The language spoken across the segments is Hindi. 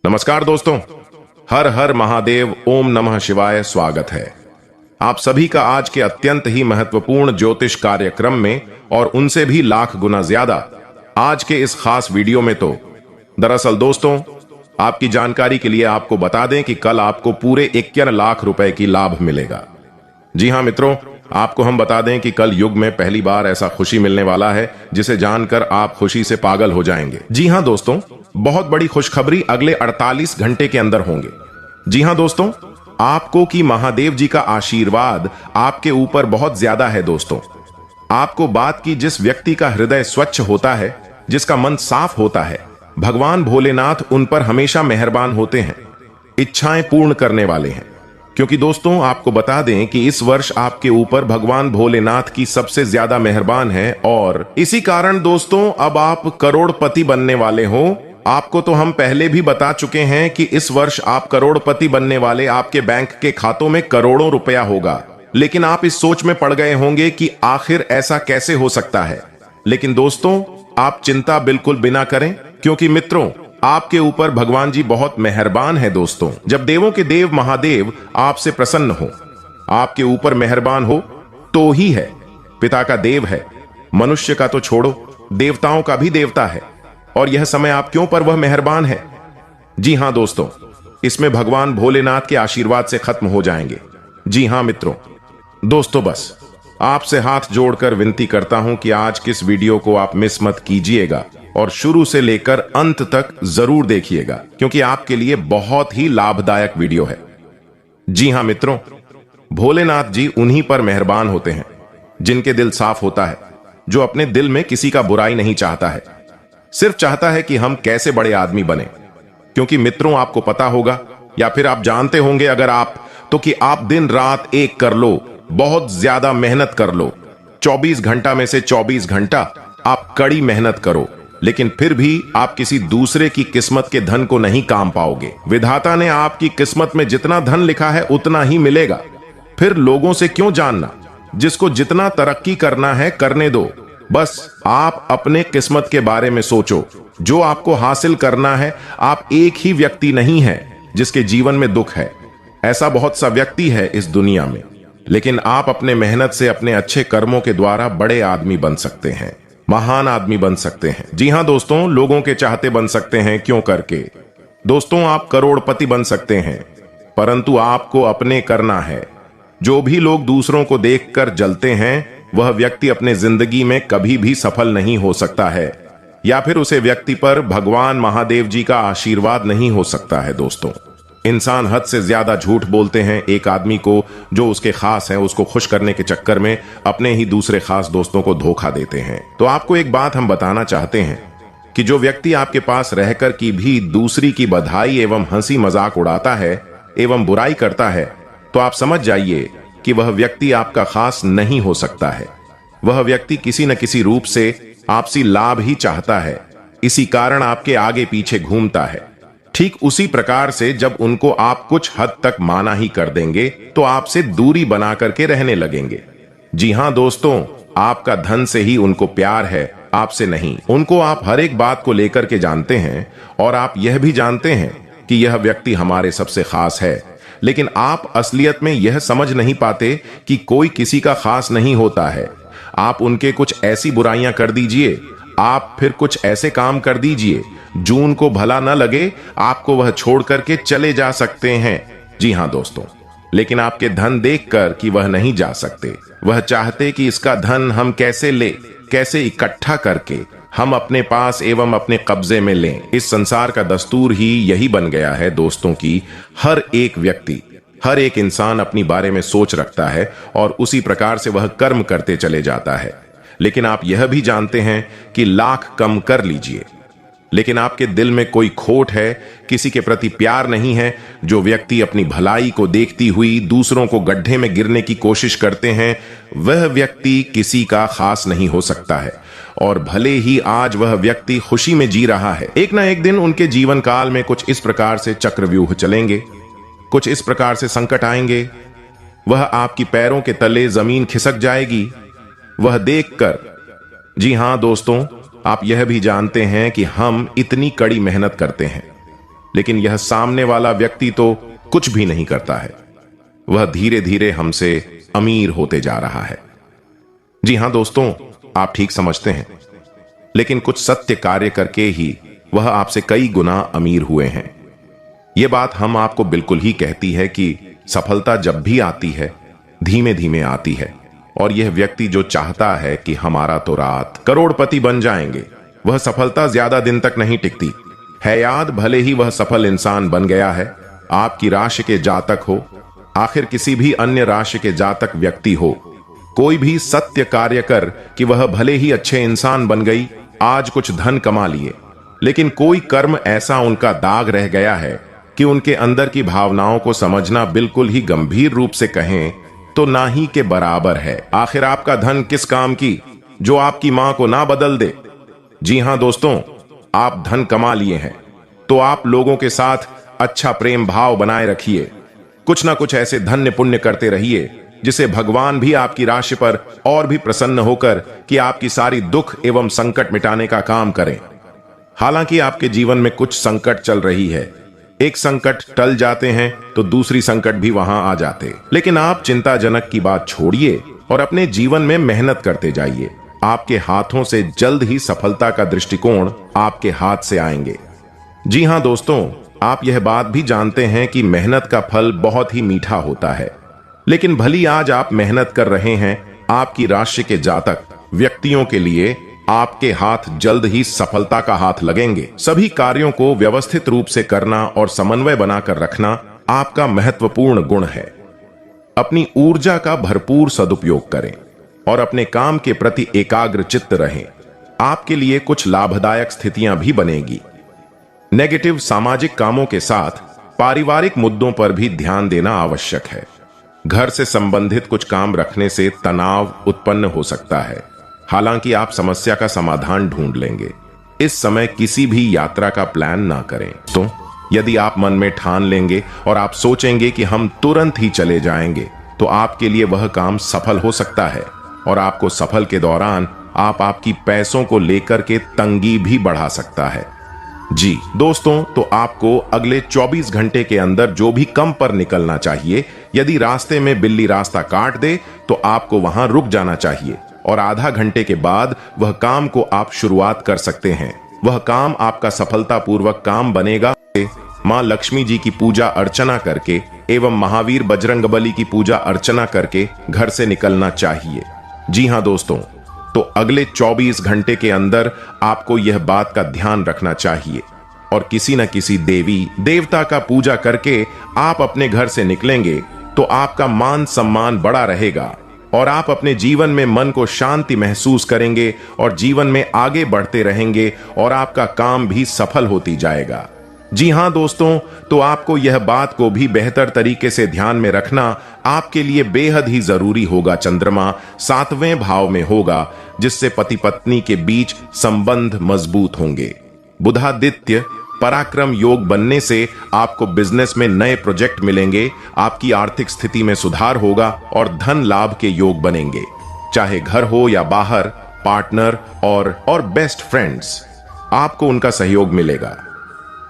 नमस्कार दोस्तों, हर हर महादेव, ओम नमः शिवाय। स्वागत है आप सभी का आज के अत्यंत ही महत्वपूर्ण ज्योतिष कार्यक्रम में, और उनसे भी लाख गुना ज्यादा आज के इस खास वीडियो में। तो दरअसल दोस्तों, आपकी जानकारी के लिए आपको बता दें कि कल आपको पूरे 51 लाख रुपए की लाभ मिलेगा। जी हां मित्रों, आपको हम बता दें कि कल युग में पहली बार ऐसा खुशी मिलने वाला है जिसे जानकर आप खुशी से पागल हो जाएंगे। जी हां दोस्तों, बहुत बड़ी खुशखबरी अगले 48 घंटे के अंदर होंगे। जी हां दोस्तों, आपको कि महादेव जी का आशीर्वाद आपके ऊपर बहुत ज्यादा है। दोस्तों, आपको बात की, जिस व्यक्ति का हृदय स्वच्छ होता है, जिसका मन साफ होता है, भगवान भोलेनाथ उन पर हमेशा मेहरबान होते हैं, इच्छाएं पूर्ण करने वाले हैं। क्योंकि दोस्तों, आपको बता दें कि इस वर्ष आपके ऊपर भगवान भोलेनाथ की सबसे ज्यादा मेहरबान है, और इसी कारण दोस्तों अब आप करोड़पति बनने वाले हो। आपको तो हम पहले भी बता चुके हैं कि इस वर्ष आप करोड़पति बनने वाले, आपके बैंक के खातों में करोड़ों रुपया होगा। लेकिन आप इस सोच में पड़ गए होंगे कि आखिर ऐसा कैसे हो सकता है। लेकिन दोस्तों, आप चिंता बिल्कुल बिना करें, क्योंकि मित्रों, आपके ऊपर भगवान जी बहुत मेहरबान है। दोस्तों, जब देवों के देव महादेव आपसे प्रसन्न हो, आपके ऊपर मेहरबान हो, तो ही है। पिता का देव है, मनुष्य का तो छोड़ो, देवताओं का भी देवता है। और यह समय आप क्यों पर वह मेहरबान है? जी हां दोस्तों, इसमें भगवान भोलेनाथ के आशीर्वाद से खत्म हो जाएंगे। जी हां मित्रों, दोस्तों बस आपसे हाथ जोड़कर विनती करता हूं कि आज किस वीडियो को आप मिस मत कीजिएगा और शुरू से लेकर अंत तक जरूर देखिएगा, क्योंकि आपके लिए बहुत ही लाभदायक वीडियो है। जी हां मित्रों, भोलेनाथ जी उन्हीं पर मेहरबान होते हैं जिनके दिल साफ होता है, जो अपने दिल में किसी का बुराई नहीं चाहता है, सिर्फ चाहता है कि हम कैसे बड़े आदमी बने। क्योंकि मित्रों, आपको पता होगा या फिर आप जानते होंगे अगर आप, तो कि आप दिन रात एक कर लो, बहुत ज्यादा मेहनत कर लो, 24 घंटा में से 24 घंटा आप कड़ी मेहनत करो, लेकिन फिर भी आप किसी दूसरे की किस्मत के धन को नहीं काम पाओगे। विधाता ने आपकी किस्मत में जितना धन लिखा है उतना ही मिलेगा। फिर लोगों से क्यों जानना? जिसको जितना तरक्की करना है करने दो। बस आप अपने किस्मत के बारे में सोचो। जो आपको हासिल करना है, आप एक ही व्यक्ति नहीं है जिसके जीवन में दुख है। ऐसा बहुत सा व्यक्ति है इस दुनिया में, लेकिन आप अपने मेहनत से, अपने अच्छे कर्मों के द्वारा बड़े आदमी बन सकते हैं, महान आदमी बन सकते हैं। जी हां दोस्तों, लोगों के चाहते बन सकते हैं। क्यों करके दोस्तों, आप करोड़पति बन सकते हैं, परंतु आपको अपने करना है। जो भी लोग दूसरों को देखकर जलते हैं, वह व्यक्ति अपने जिंदगी में कभी भी सफल नहीं हो सकता है, या फिर उसे व्यक्ति पर भगवान महादेव जी का आशीर्वाद नहीं हो सकता है। दोस्तों, इंसान हद से ज्यादा झूठ बोलते हैं। एक आदमी को जो उसके खास है, उसको खुश करने के चक्कर में अपने ही दूसरे खास दोस्तों को धोखा देते हैं। तो आपको एक बात हम बताना चाहते हैं कि जो व्यक्ति आपके पास रहकर की भी दूसरी की बधाई एवं हंसी मजाक उड़ाता है एवं बुराई करता है, तो आप समझ जाइए कि वह व्यक्ति आपका खास नहीं हो सकता है। वह व्यक्ति किसी न किसी रूप से आपसी लाभ ही चाहता है, इसी कारण आपके आगे पीछे घूमता है। ठीक उसी प्रकार से जब उनको आप कुछ हद तक माना ही कर देंगे, तो आपसे दूरी बना करके रहने लगेंगे। जी हां दोस्तों, आपका धन से ही उनको प्यार है, आपसे नहीं। उनको आप हर एक बात को लेकर के जानते हैं, और आप यह भी जानते हैं कि यह व्यक्ति हमारे सबसे खास है। लेकिन आप असलियत में यह समझ नहीं पाते कि कोई किसी का खास नहीं होता है। आप उनके कुछ ऐसी बुराइयां कर दीजिए, आप फिर कुछ ऐसे काम कर दीजिए जो उनको भला न लगे, आपको वह छोड़ करके चले जा सकते हैं। जी हां दोस्तों, लेकिन आपके धन देखकर कि वह नहीं जा सकते। वह चाहते कि इसका धन हम कैसे ले, कैसे इकट्ठा करके हम अपने पास एवं अपने कब्जे में लें। इस संसार का दस्तूर ही यही बन गया है दोस्तों की हर एक व्यक्ति, हर एक इंसान अपनी बारे में सोच रखता है, और उसी प्रकार से वह कर्म करते चले जाता है। लेकिन आप यह भी जानते हैं कि लाख कम कर लीजिए, लेकिन आपके दिल में कोई खोट है, किसी के प्रति प्यार नहीं है। जो व्यक्ति अपनी भलाई को देखती हुई दूसरों को गड्ढे में गिरने की कोशिश करते हैं, वह व्यक्ति किसी का खास नहीं हो सकता है। और भले ही आज वह व्यक्ति खुशी में जी रहा है, एक ना एक दिन उनके जीवन काल में कुछ इस प्रकार से चक्रव्यूह चलेंगे, कुछ इस प्रकार से संकट आएंगे, वह आपकी पैरों के तले जमीन खिसक जाएगी। वह देखकर, जी हां दोस्तों, आप यह भी जानते हैं कि हम इतनी कड़ी मेहनत करते हैं, लेकिन यह सामने वाला व्यक्ति तो कुछ भी नहीं करता है। वह धीरे धीरे हमसे अमीर होते जा रहा है। जी हां दोस्तों, आप ठीक समझते हैं, लेकिन कुछ सत्य कार्य करके ही वह आपसे कई गुना अमीर हुए हैं। यह बात हम आपको बिल्कुल ही कहती है कि सफलता जब भी आती है धीमे धीमे आती है, और यह व्यक्ति जो चाहता है कि हमारा तो रात करोड़पति बन जाएंगे, वह सफलता ज्यादा दिन तक नहीं टिकती है याद। भले ही वह सफल इंसान बन गया है, आपकी राशि के जातक हो, आखिर किसी भी अन्य राशि के जातक व्यक्ति हो, कोई भी सत्य कार्य कर कि वह भले ही अच्छे इंसान बन गई, आज कुछ धन कमा लिए, लेकिन कोई कर्म ऐसा उनका दाग रह गया है कि उनके अंदर की भावनाओं को समझना बिल्कुल ही गंभीर रूप से कहें तो ना ही के बराबर है। आखिर आपका धन किस काम की जो आपकी मां को ना बदल दे। जी हां दोस्तों, आप धन कमा लिए हैं तो आप लोगों के साथ अच्छा प्रेम भाव बनाए रखिए, कुछ ना कुछ ऐसे धन्य पुण्य करते रहिए जिसे भगवान भी आपकी राशि पर और भी प्रसन्न होकर कि आपकी सारी दुख एवं संकट मिटाने का काम करें। हालांकि आपके जीवन में कुछ संकट चल रही है, एक संकट टल जाते हैं तो दूसरी संकट भी वहां आ जाते, लेकिन आप चिंताजनक की बात छोड़िए और अपने जीवन में मेहनत करते जाइए। आपके हाथों से जल्द ही सफलता का दृष्टिकोण आपके हाथ से आएंगे। जी हां दोस्तों, आप यह बात भी जानते हैं कि मेहनत का फल बहुत ही मीठा होता है, लेकिन भली आज आप मेहनत कर रहे हैं, आपकी राशि के जातक व्यक्तियों के लिए आपके हाथ जल्द ही सफलता का हाथ लगेंगे। सभी कार्यों को व्यवस्थित रूप से करना और समन्वय बनाकर रखना आपका महत्वपूर्ण गुण है। अपनी ऊर्जा का भरपूर सदुपयोग करें और अपने काम के प्रति एकाग्र चित्त रहें। आपके लिए कुछ लाभदायक स्थितियां भी बनेगी। नेगेटिव सामाजिक कामों के साथ पारिवारिक मुद्दों पर भी ध्यान देना आवश्यक है। घर से संबंधित कुछ काम रखने से तनाव उत्पन्न हो सकता है, हालांकि आप समस्या का समाधान ढूंढ लेंगे। इस समय किसी भी यात्रा का प्लान ना करें। तो यदि आप मन में ठान लेंगे और आप सोचेंगे कि हम तुरंत ही चले जाएंगे, तो आपके लिए वह काम सफल हो सकता है, और आपको सफल के दौरान आपकी पैसों को लेकर के तंगी भी बढ़ा सकता है। जी दोस्तों, तो आपको अगले 24 घंटे के अंदर जो भी कम पर निकलना चाहिए। यदि रास्ते में बिल्ली रास्ता काट दे तो आपको वहां रुक जाना चाहिए, और आधा घंटे के बाद वह काम को आप शुरुआत कर सकते हैं। वह काम आपका सफलतापूर्वक काम बनेगा। मां लक्ष्मी जी की पूजा अर्चना करके एवं महावीर बजरंगबली की पूजा अर्चना करके घर से निकलना चाहिए। जी हां दोस्तों, तो अगले 24 घंटे के अंदर आपको यह बात का ध्यान रखना चाहिए, और किसी न किसी देवी देवता का पूजा करके आप अपने घर से निकलेंगे तो आपका मान सम्मान बड़ा रहेगा, और आप अपने जीवन में मन को शांति महसूस करेंगे और जीवन में आगे बढ़ते रहेंगे, और आपका काम भी सफल होती जाएगा। जी हां दोस्तों, तो आपको यह बात को भी बेहतर तरीके से ध्यान में रखना आपके लिए बेहद ही जरूरी होगा। चंद्रमा 7वें भाव में होगा, जिससे पति पत्नी के बीच संबंध मजबूत होंगे। बुधादित्य पराक्रम योग बनने से आपको बिजनेस में नए प्रोजेक्ट मिलेंगे, आपकी आर्थिक स्थिति में सुधार होगा और धन लाभ के योग बनेंगे। चाहे घर हो या बाहर, पार्टनर और बेस्ट फ्रेंड्स, आपको उनका सहयोग मिलेगा।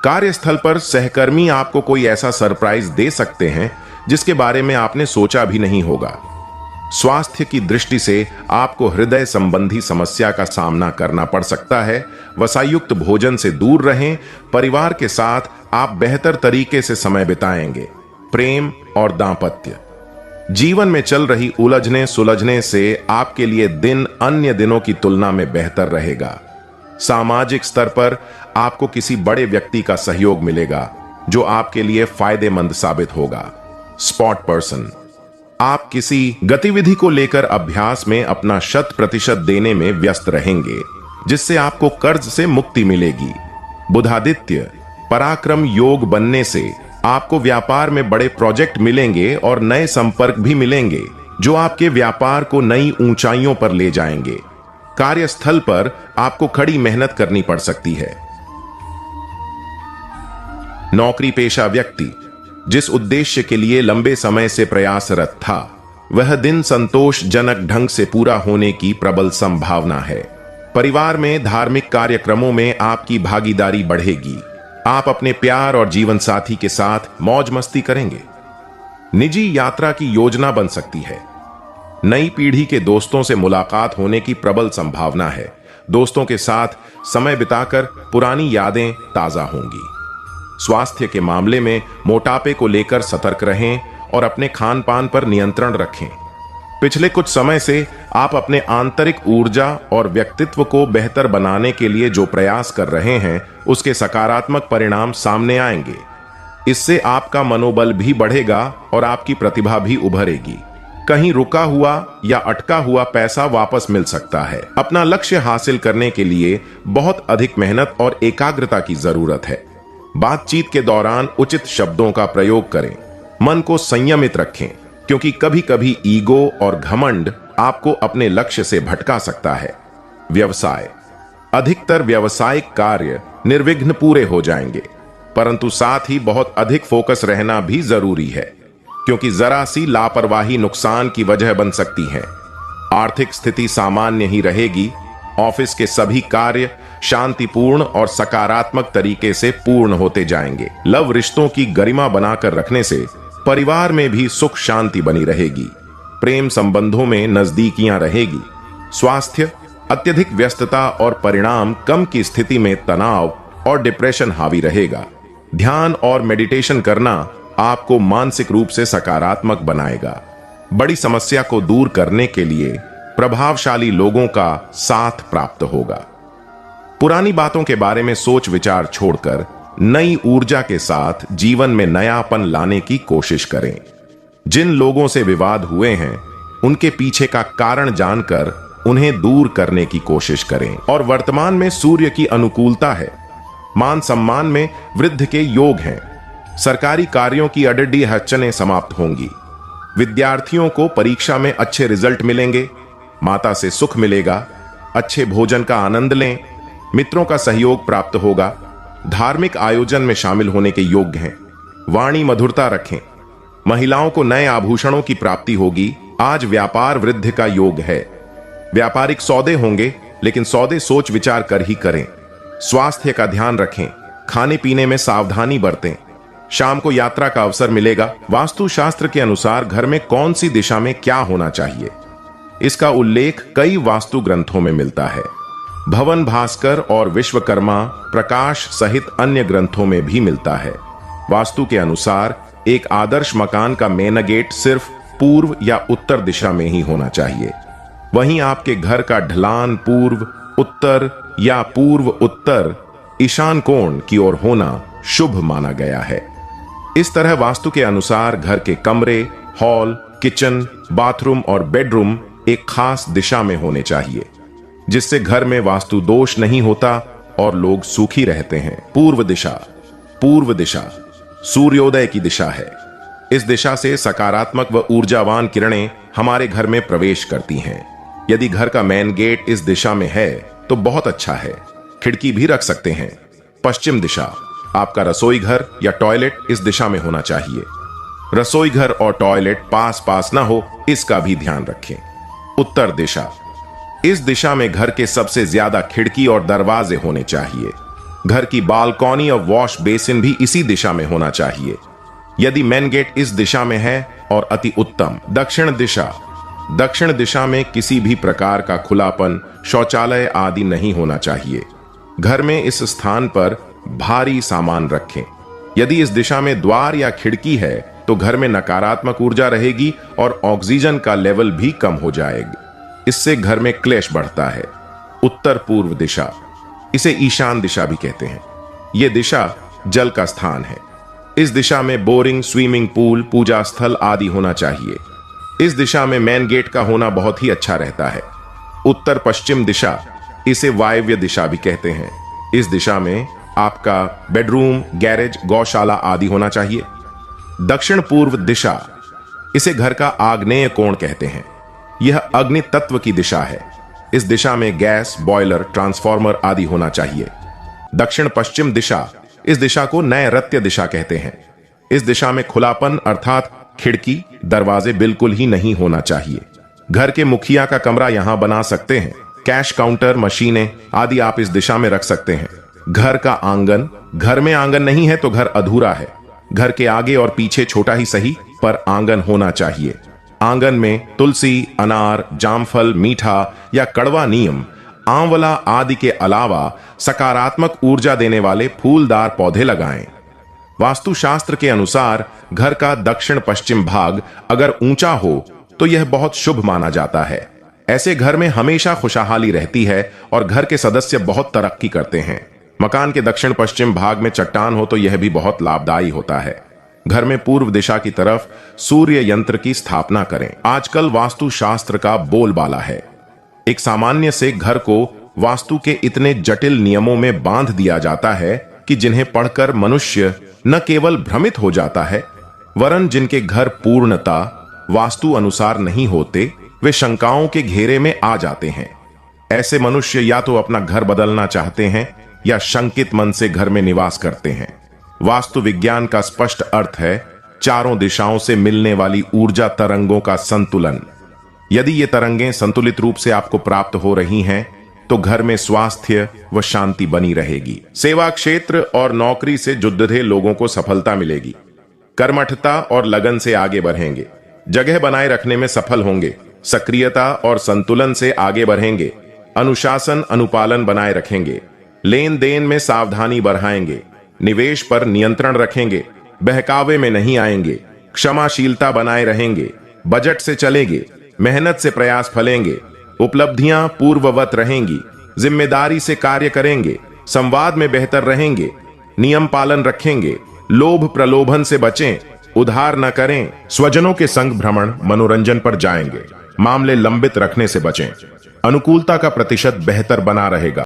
कार्यस्थल पर सहकर्मी आपको कोई ऐसा सरप्राइज दे सकते हैं जिसके बारे में आपने सोचा भी नहीं होगा। स्वास्थ्य की दृष्टि से आपको हृदय संबंधी समस्या का सामना करना पड़ सकता है। वसायुक्त भोजन से दूर रहें। परिवार के साथ आप बेहतर तरीके से समय बिताएंगे। प्रेम और दांपत्य जीवन में चल रही उलझने सुलझने से आपके लिए दिन अन्य दिनों की तुलना में बेहतर रहेगा। सामाजिक स्तर पर आपको किसी बड़े व्यक्ति का सहयोग मिलेगा जो आपके लिए फायदेमंद साबित होगा। स्पॉट पर्सन, आप किसी गतिविधि को लेकर अभ्यास में अपना 100% देने में व्यस्त रहेंगे, जिससे आपको कर्ज से मुक्ति मिलेगी। बुधादित्य पराक्रम योग बनने से आपको व्यापार में बड़े प्रोजेक्ट मिलेंगे और नए संपर्क भी मिलेंगे जो आपके व्यापार को नई ऊंचाइयों पर ले जाएंगे। कार्यस्थल पर आपको कड़ी मेहनत करनी पड़ सकती है। नौकरी पेशा व्यक्ति जिस उद्देश्य के लिए लंबे समय से प्रयासरत था, वह दिन संतोषजनक ढंग से पूरा होने की प्रबल संभावना है। परिवार में धार्मिक कार्यक्रमों में आपकी भागीदारी बढ़ेगी। आप अपने प्यार और जीवन साथी के साथ मौज मस्ती करेंगे। निजी यात्रा की योजना बन सकती है। नई पीढ़ी के दोस्तों से मुलाकात होने की प्रबल संभावना है। दोस्तों के साथ समय बिताकर पुरानी यादें ताजा होंगी। स्वास्थ्य के मामले में मोटापे को लेकर सतर्क रहें और अपने खान पान पर नियंत्रण रखें। पिछले कुछ समय से आप अपने आंतरिक ऊर्जा और व्यक्तित्व को बेहतर बनाने के लिए जो प्रयास कर रहे हैं, उसके सकारात्मक परिणाम सामने आएंगे। इससे आपका मनोबल भी बढ़ेगा और आपकी प्रतिभा भी उभरेगी। कहीं रुका हुआ या अटका हुआ पैसा वापस मिल सकता है। अपना लक्ष्य हासिल करने के लिए बहुत अधिक मेहनत और एकाग्रता की जरूरत है। बातचीत के दौरान उचित शब्दों का प्रयोग करें। मन को संयमित रखें, क्योंकि कभी कभी ईगो और घमंड आपको अपने लक्ष्य से भटका सकता है। व्यवसाय, अधिकतर व्यावसायिक कार्य निर्विघ्न पूरे हो जाएंगे, परंतु साथ ही बहुत अधिक फोकस रहना भी जरूरी है, क्योंकि जरा सी लापरवाही नुकसान की वजह बन सकती है। आर्थिक स्थिति सामान्य ही रहेगी। ऑफिस के सभी कार्य शांतिपूर्ण और सकारात्मक तरीके से पूर्ण होते जाएंगे। लव रिश्तों की गरिमा बनाकर रखने से परिवार में भी सुख शांति बनी रहेगी। प्रेम संबंधों में नजदीकियां रहेगी। स्वास्थ्य, अत्यधिक व्यस्तता और परिणाम कम की स्थिति में तनाव और डिप्रेशन हावी रहेगा। ध्यान और मेडिटेशन करना आपको मानसिक रूप से सकारात्मक बनाएगा। बड़ी समस्या को दूर करने के लिए प्रभावशाली लोगों का साथ प्राप्त होगा। पुरानी बातों के बारे में सोच विचार छोड़कर नई ऊर्जा के साथ जीवन में नयापन लाने की कोशिश करें। जिन लोगों से विवाद हुए हैं, उनके पीछे का कारण जानकर उन्हें दूर करने की कोशिश करें। और वर्तमान में सूर्य की अनुकूलता है। मान सम्मान में वृद्धि के योग हैं। सरकारी कार्यों की अडडी अड़चनें समाप्त होंगी। विद्यार्थियों को परीक्षा में अच्छे रिजल्ट मिलेंगे। माता से सुख मिलेगा। अच्छे भोजन का आनंद लें। मित्रों का सहयोग प्राप्त होगा। धार्मिक आयोजन में शामिल होने के योग्य हैं। वाणी मधुरता रखें। महिलाओं को नए आभूषणों की प्राप्ति होगी। आज व्यापार वृद्धि का योग है। व्यापारिक सौदे होंगे, लेकिन सौदे सोच विचार कर ही करें। स्वास्थ्य का ध्यान रखें। खाने पीने में सावधानी बरतें। शाम को यात्रा का अवसर मिलेगा। वास्तु शास्त्र के अनुसार घर में कौन सी दिशा में क्या होना चाहिए, इसका उल्लेख कई वास्तु ग्रंथों में मिलता है। भवन भास्कर और विश्वकर्मा प्रकाश सहित अन्य ग्रंथों में भी मिलता है। वास्तु के अनुसार एक आदर्श मकान का मेन गेट सिर्फ पूर्व या उत्तर दिशा में ही होना चाहिए। वहीं आपके घर का ढलान पूर्व, उत्तर या पूर्व उत्तर, ईशान कोण की ओर होना शुभ माना गया है। इस तरह वास्तु के अनुसार घर के कमरे, हॉल, किचन, बाथरूम और बेडरूम एक खास दिशा में होने चाहिए, जिससे घर में वास्तु दोष नहीं होता और लोग सुखी रहते हैं। पूर्व दिशा सूर्योदय की दिशा है। इस दिशा से सकारात्मक व ऊर्जावान किरणें हमारे घर में प्रवेश करती हैं। यदि घर का मेन गेट इस दिशा में है तो बहुत अच्छा है। खिड़की भी रख सकते हैं। पश्चिम दिशा, आपका रसोई घर या टॉयलेट इस दिशा में होना चाहिए। रसोई घर और टॉयलेट पास पास ना हो, इसका भी ध्यान रखें। उत्तर दिशा, इस दिशा में घर के सबसे ज्यादा खिड़की और दरवाजे होने चाहिए। घर की बालकनी और वॉश बेसिन भी इसी दिशा में होना चाहिए। यदि मेन गेट इस दिशा में है और अति उत्तम। दक्षिण दिशा में किसी भी प्रकार का खुलापन, शौचालय आदि नहीं होना चाहिए। घर में इस स्थान पर भारी सामान रखें। यदि इस दिशा में द्वार या खिड़की है तो घर में नकारात्मक ऊर्जा रहेगी और ऑक्सीजन का लेवल भी कम हो जाएगा। इससे घर में क्लेश बढ़ता है। उत्तर पूर्व दिशा, इसे ईशान दिशा भी कहते हैं। यह दिशा जल का स्थान है। इस दिशा में बोरिंग, स्विमिंग पूल, पूजा स्थल आदि होना चाहिए। इस दिशा में मेन गेट का होना बहुत ही अच्छा रहता है। उत्तर पश्चिम दिशा, इसे वायव्य दिशा भी कहते हैं। इस दिशा में आपका बेडरूम, गैरेज, गौशाला आदि होना चाहिए। दक्षिण पूर्व दिशा, इसे घर का आग्नेय कोण कहते हैं। यह अग्नि तत्व की दिशा है। इस दिशा में गैस, बॉयलर, ट्रांसफार्मर आदि होना चाहिए। दक्षिण पश्चिम दिशा, इस दिशा को नैऋत्य दिशा कहते हैं। इस दिशा में खुलापन अर्थात खिड़की, दरवाजे बिल्कुल ही नहीं होना चाहिए। घर के मुखिया का कमरा यहां बना सकते हैं। कैश काउंटर, मशीनें आदि आप इस दिशा में रख सकते हैं। घर का आंगन, घर में आंगन नहीं है तो घर अधूरा है। घर के आगे और पीछे छोटा ही सही पर आंगन होना चाहिए। आंगन में तुलसी, अनार, जामफल, मीठा या कड़वा नीम, आंवला आदि के अलावा सकारात्मक ऊर्जा देने वाले फूलदार पौधे लगाएं। वास्तुशास्त्र के अनुसार घर का दक्षिण पश्चिम भाग अगर ऊंचा हो तो यह बहुत शुभ माना जाता है। ऐसे घर में हमेशा खुशहाली रहती है और घर के सदस्य बहुत तरक्की करते हैं। मकान के दक्षिण पश्चिम भाग में चट्टान हो तो यह भी बहुत लाभदायी होता है। घर में पूर्व दिशा की तरफ सूर्य यंत्र की स्थापना करें। आजकल वास्तुशास्त्र का बोलबाला है। एक सामान्य से घर को वास्तु के इतने जटिल नियमों में बांध दिया जाता है कि जिन्हें पढ़कर मनुष्य न केवल भ्रमित हो जाता है, वरन जिनके घर पूर्णता वास्तु अनुसार नहीं होते, वे शंकाओं के घेरे में आ जाते हैं। ऐसे मनुष्य या तो अपना घर बदलना चाहते हैं या शंकित मन से घर में निवास करते हैं। वास्तु विज्ञान का स्पष्ट अर्थ है चारों दिशाओं से मिलने वाली ऊर्जा तरंगों का संतुलन। यदि ये तरंगें संतुलित रूप से आपको प्राप्त हो रही हैं, तो घर में स्वास्थ्य व शांति बनी रहेगी। सेवा क्षेत्र और नौकरी से जुड़ रहे लोगों को सफलता मिलेगी। कर्मठता और लगन से आगे बढ़ेंगे। जगह बनाए रखने में सफल होंगे। सक्रियता और संतुलन से आगे बढ़ेंगे। अनुशासन अनुपालन बनाए रखेंगे। लेन देन में सावधानी बढ़ाएंगे। निवेश पर नियंत्रण रखेंगे। बहकावे में नहीं आएंगे। क्षमाशीलता बनाए रहेंगे। बजट से चलेंगे। मेहनत से प्रयास फलेंगे। उपलब्धियां पूर्ववत रहेंगी। जिम्मेदारी से कार्य करेंगे। संवाद में बेहतर रहेंगे। नियम पालन रखेंगे। लोभ प्रलोभन से बचें। उधार न करें। स्वजनों के संग भ्रमण मनोरंजन पर जाएंगे। मामले लंबित रखने से बचें। अनुकूलता का प्रतिशत बेहतर बना रहेगा।